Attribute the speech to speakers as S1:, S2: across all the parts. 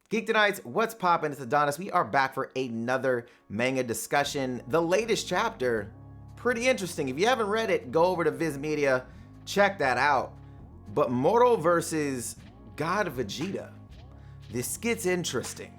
S1: Geekdanites, what's poppin'? It's Adonis. We are back for another manga discussion. The latest chapter, pretty interesting. If you haven't read it, go over to Viz Media, check that out. But Moro versus God Vegeta. This gets interesting.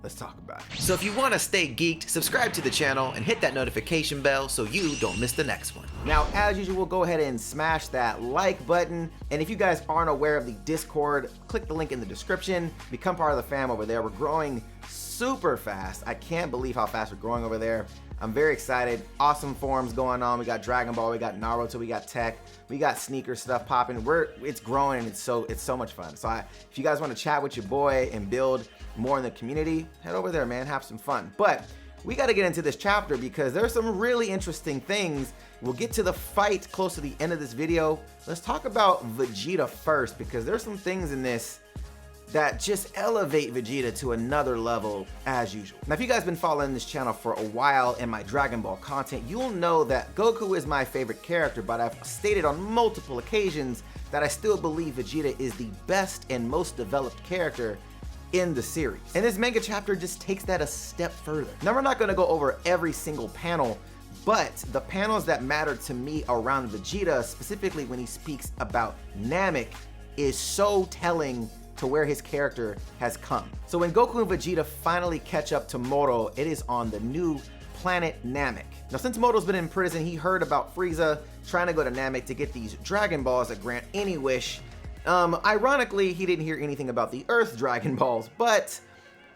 S1: Let's talk about it. So if you want to stay geeked, subscribe to the channel and hit that notification bell so you don't miss the next one. Now, as usual, go ahead and smash that like button. And if you guys aren't aware of the Discord, click the link in the description. Become part of the fam over there. We're growing super fast. I can't believe how fast we're growing over there. I'm very excited. Awesome forums going on. We got Dragon Ball, we got Naruto, we got tech, we got sneaker stuff popping. It's growing and it's so much fun. So if you guys want to chat with your boy and build more in the community, head over there, man. Have some fun. But we got to get into this chapter because there's some really interesting things. We'll get to the fight close to the end of this video. Let's talk about Vegeta first because there's some things in this that just elevate Vegeta to another level as usual. Now, if you guys been following this channel for a while and my Dragon Ball content, you'll know that Goku is my favorite character, but I've stated on multiple occasions that I still believe Vegeta is the best and most developed character in the series. And this manga chapter just takes that a step further. Now, we're not gonna go over every single panel, but the panels that matter to me around Vegeta, specifically when he speaks about Namek, is so telling to where his character has come. So when Goku and Vegeta finally catch up to Moro, it is on the new planet Namek. Now, since Moro's been in prison, he heard about Frieza trying to go to Namek to get these Dragon Balls that grant any wish. Ironically, he didn't hear anything about the Earth Dragon Balls, but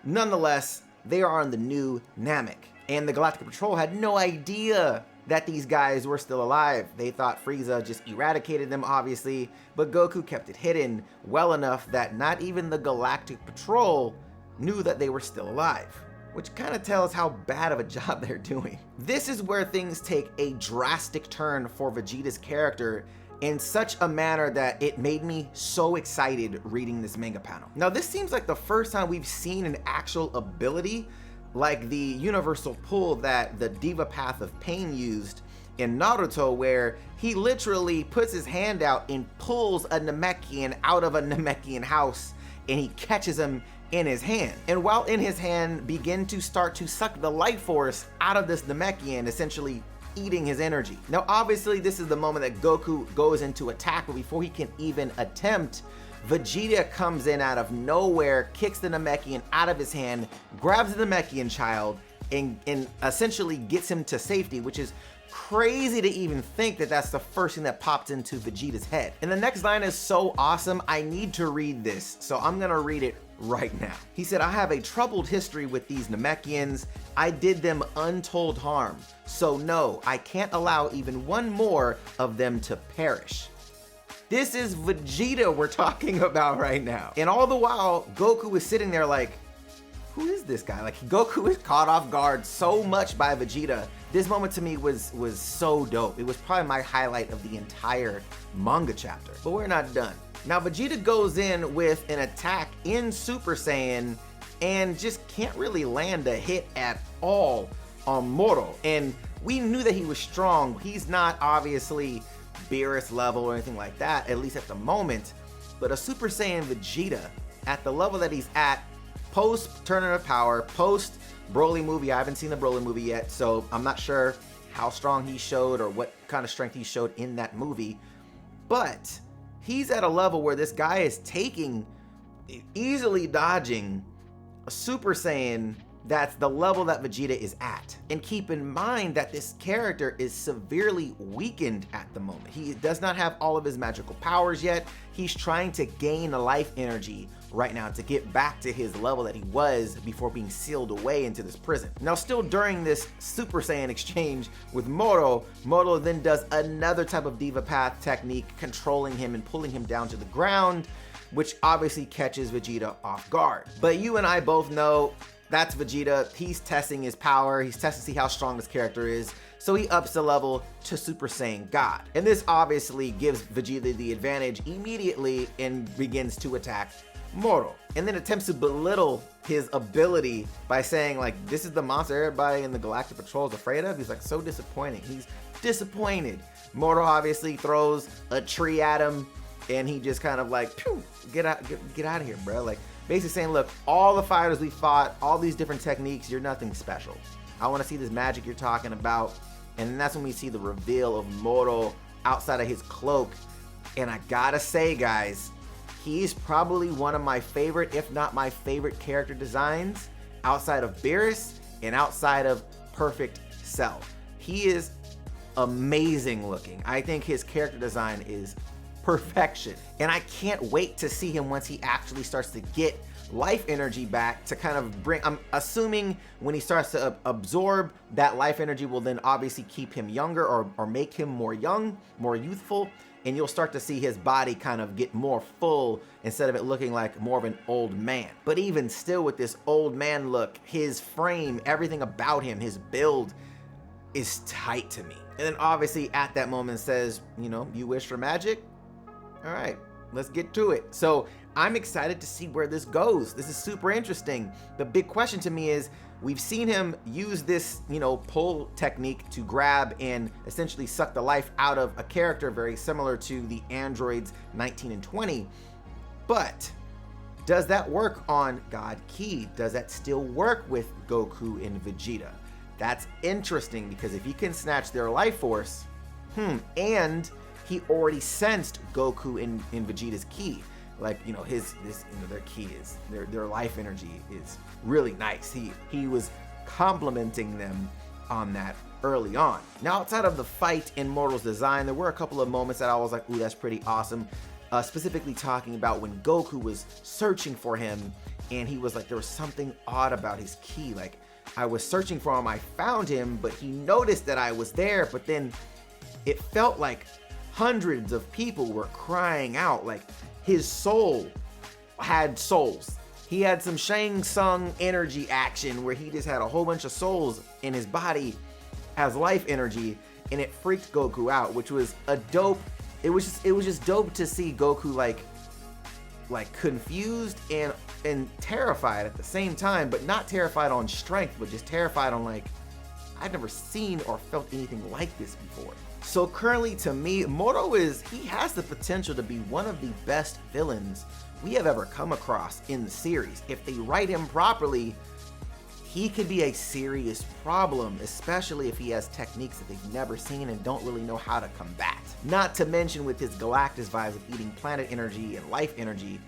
S1: nonetheless, they are on the new Namek. And the Galactic Patrol had no idea that these guys were still alive. They thought Frieza just eradicated them, obviously, but Goku kept it hidden well enough that not even the Galactic Patrol knew that they were still alive, which kind of tells how bad of a job they're doing. This is where things take a drastic turn for Vegeta's character in such a manner that it made me so excited reading this manga panel. Now, this seems like the first time we've seen an actual ability like the universal pull that the Diva Path of Pain used in Naruto, where he literally puts his hand out and pulls a Namekian out of a Namekian house, and he catches him in his hand. And while in his hand, begin to start to suck the life force out of this Namekian, essentially eating his energy. Now, obviously, this is the moment that Goku goes into attack, but before he can even attempt, Vegeta comes in out of nowhere, kicks the Namekian out of his hand, grabs the Namekian child, and essentially gets him to safety, which is crazy to even think that that's the first thing that popped into Vegeta's head. And the next line is so awesome, I need to read this, so I'm gonna read it right now. He said, "I have a troubled history with these Namekians. I did them untold harm. So no, I can't allow even one more of them to perish." This is Vegeta we're talking about right now. And all the while, Goku is sitting there like, who is this guy? Like, Goku is caught off guard so much by Vegeta. This moment to me was so dope. It was probably my highlight of the entire manga chapter. But we're not done. Now, Vegeta goes in with an attack in Super Saiyan and just can't really land a hit at all on Moro. And we knew that he was strong. He's not obviously Beerus level or anything like that, at least at the moment, but a Super Saiyan Vegeta at the level that he's at post Tournament of Power, post Broly movie. I haven't seen the Broly movie yet, so I'm not sure how strong he showed or what kind of strength he showed in that movie, but he's at a level where this guy is easily dodging a Super Saiyan that's the level that Vegeta is at. And keep in mind that this character is severely weakened at the moment. He does not have all of his magical powers yet. He's trying to gain life energy right now to get back to his level that he was before being sealed away into this prison. Now, still during this Super Saiyan exchange with Moro, Moro then does another type of Diva Path technique, controlling him and pulling him down to the ground, which obviously catches Vegeta off guard. But you and I both know that's Vegeta. He's testing his power. He's testing to see how strong his character is. So he ups the level to Super Saiyan God. And this obviously gives Vegeta the advantage immediately and begins to attack Moro. And then attempts to belittle his ability by saying, like, this is the monster everybody in the Galactic Patrol is afraid of. He's like, so disappointing. He's disappointed. Moro obviously throws a tree at him, and he just kind of like, pew, get out of here, bro. Like, basically saying, look, all the fighters we fought, all these different techniques, you're nothing special. I want to see this magic you're talking about. And then that's when we see the reveal of Moro outside of his cloak. And I gotta say, guys, he's probably one of my favorite, if not my favorite character designs outside of Beerus and outside of Perfect Cell. He is amazing looking. I think his character design is perfection. And I can't wait to see him once he actually starts to get life energy back to kind of bring, I'm assuming when he starts to absorb that life energy will then obviously keep him younger or make him more young, more youthful, and you'll start to see his body kind of get more full instead of it looking like more of an old man. But even still with this old man look, his frame, everything about him, his build is tight to me. And then obviously at that moment says, you know, you wish for magic? All right, let's get to it. So I'm excited to see where this goes. This is super interesting. The big question to me is, we've seen him use this, you know, pull technique to grab and essentially suck the life out of a character very similar to the androids 19 and 20. But does that work on God Ki? Does that still work with Goku and Vegeta? That's interesting because if he can snatch their life force, and he already sensed Goku in Vegeta's ki. Like, you know, their ki is, their life energy is really nice. He was complimenting them on that early on. Now, outside of the fight in Moro's design, there were a couple of moments that I was like, ooh, that's pretty awesome. Specifically talking about when Goku was searching for him and he was like, there was something odd about his ki. Like, I was searching for him, I found him, but he noticed that I was there, but then it felt like hundreds of people were crying out, like his soul had souls. He had some Shang Tsung energy action where he just had a whole bunch of souls in his body as life energy, and it freaked Goku out, which was a dope. It was just dope to see Goku like confused and terrified at the same time, but not terrified on strength, but just terrified on like, I've never seen or felt anything like this before. So currently to me, Moro he has the potential to be one of the best villains we have ever come across in the series. If they write him properly, he could be a serious problem, especially if he has techniques that they've never seen and don't really know how to combat. Not to mention with his Galactus vibes of eating planet energy and life energy.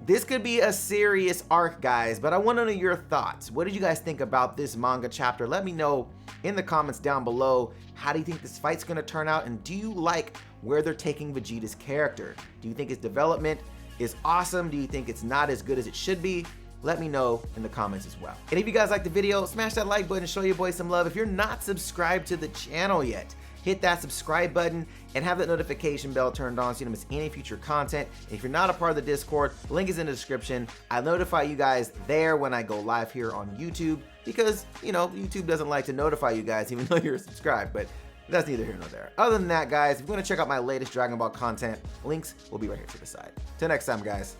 S1: This could be a serious arc, guys, but I want to know your thoughts. What did you guys think about this manga chapter? Let me know in the comments down below. How do you think this fight's going to turn out? And do you like where they're taking Vegeta's character? Do you think his development is awesome? Do you think it's not as good as it should be? Let me know in the comments as well. And if you guys like the video, smash that like button and show your boy some love. If you're not subscribed to the channel yet, hit that subscribe button and have that notification bell turned on so you don't miss any future content. And if you're not a part of the Discord, link is in the description. I notify you guys there when I go live here on YouTube because, you know, YouTube doesn't like to notify you guys even though you're subscribed, but that's neither here nor there. Other than that, guys, if you want to check out my latest Dragon Ball content, links will be right here to the side. Till next time, guys,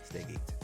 S1: stay geeked.